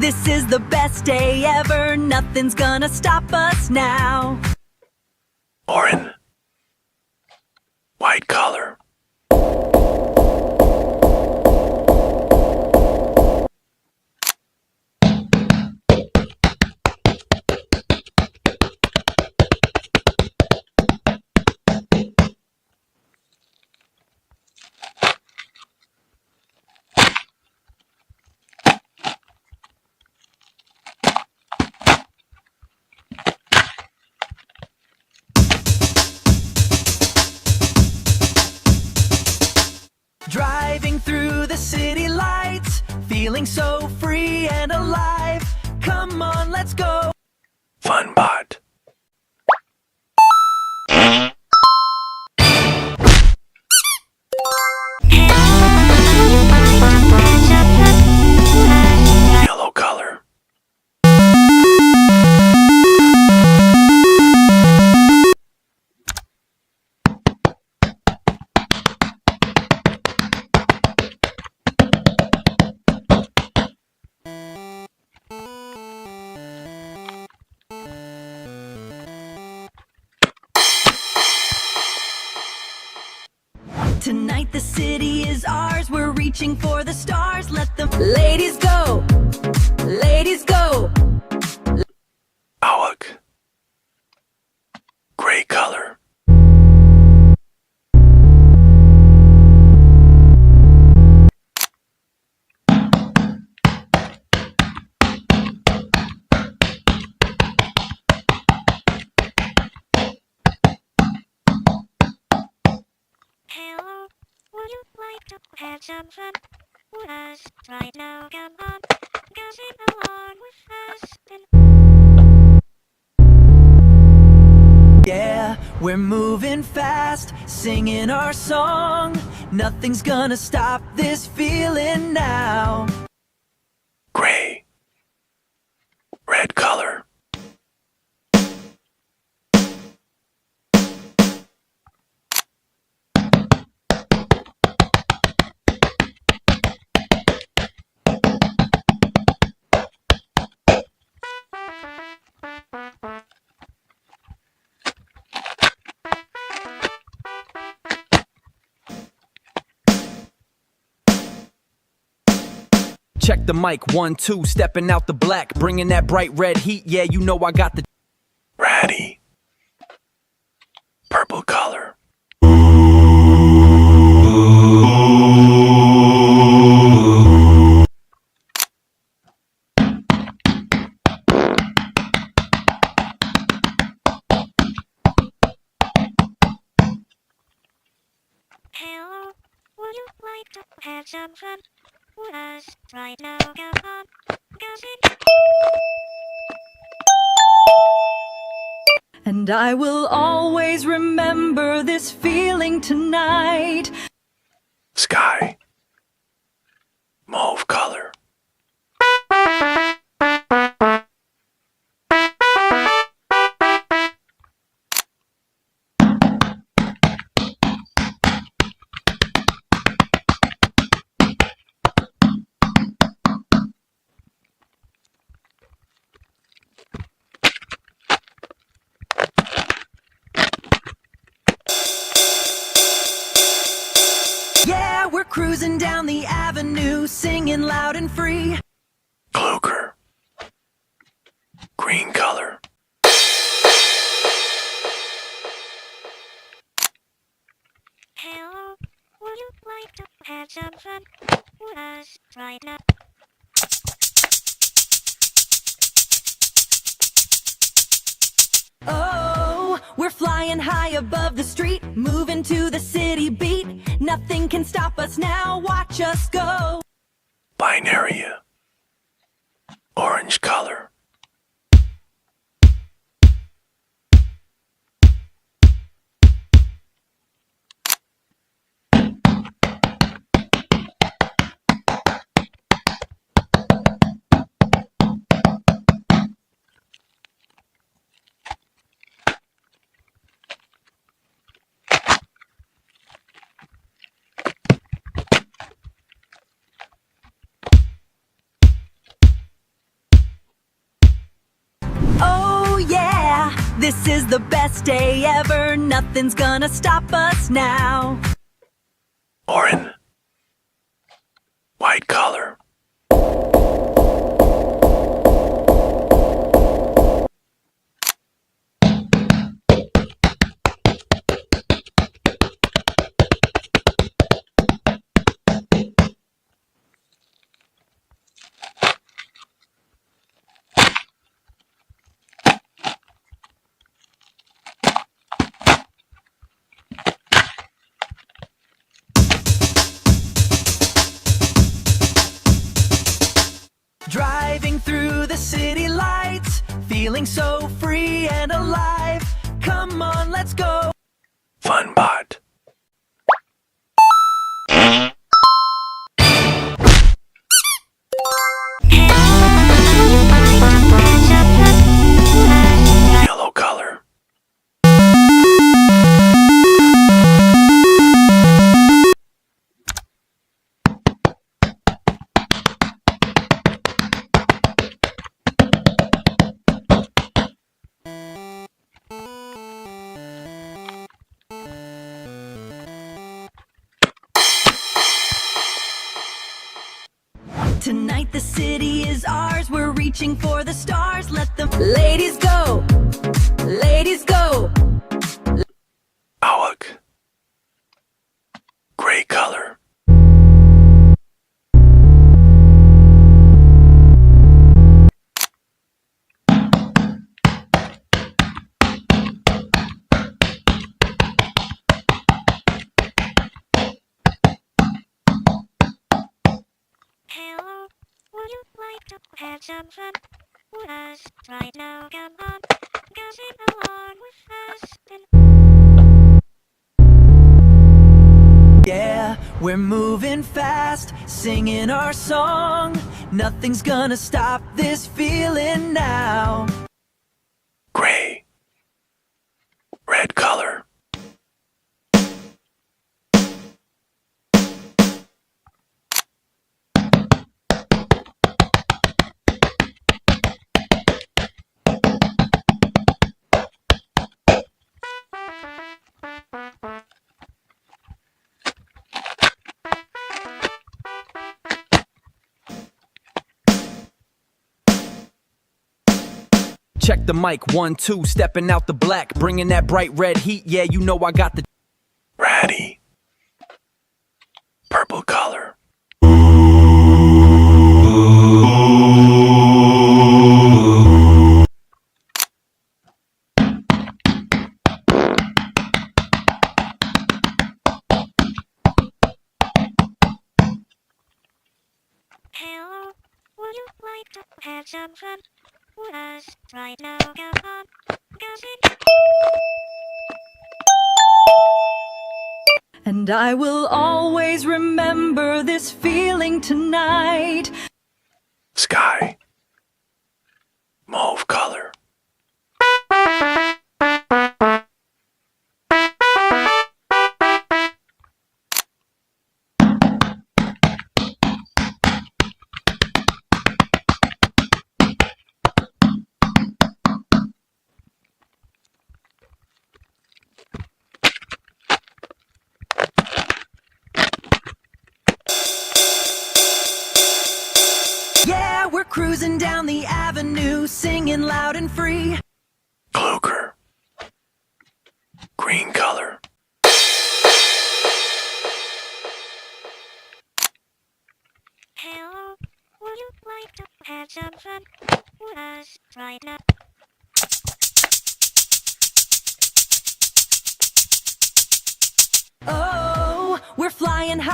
This is the best day ever, nothing's gonna stop us now. Orange. White collar. Driving through the city lights, feeling so free and alive. Come on, let's go. Fun bot. Yellow color. Tonight the city is ours, we're reaching for the stars. Let the ladies go, ladies go. Awak. Gray color. Hello, would you like to have some fun with us right now? Come on, sing along with us. Yeah, we're moving fast, singing our song. Nothing's gonna stop this feeling now. Gray. Red color. Check the mic, 1, 2, stepping out the black, bringing that bright red heat, yeah, you know I got the Ratty. Purple color. Hello, would you like to have some fun with us right now? Come on, sing. And I will always remember this feeling tonight. Sky. Mauve color. Yeah, we're cruising down the avenue, singing loud and free. Kluger. Green color. Hello, would you like to have some fun with us right now? Oh, we're flying high above the street, moving to the city beat. Nothing can stop us now, watch us go. Binary. Orange color. This is the best day ever, nothing's gonna stop us now. Orange. White color. Driving through the city lights, feeling so free and alive. Come on, let's go. Funbot. Yellow color. Tonight the city is ours, we're reaching for the stars. Let the ladies go, ladies go. Awak. Gray color. Hello, would you like to have some fun with us right now? Come on, gossip along with us. Yeah, we're moving fast, singing our song. Nothing's gonna stop this feeling now. Gray. Red color. Check the mic, 1, 2, stepping out the black, bringing that bright red heat. Yeah, you know I got the. Ratty. Purple color. Hello, would you like to have some fun with us right now? Come on, gossip. And I will always remember this feeling tonight. Sky. Mauve color. Yeah, we're cruising down the avenue, singing loud and free. Kluger. Green color. Hello, would you like to have some fun with us right now? Oh, we're flying high.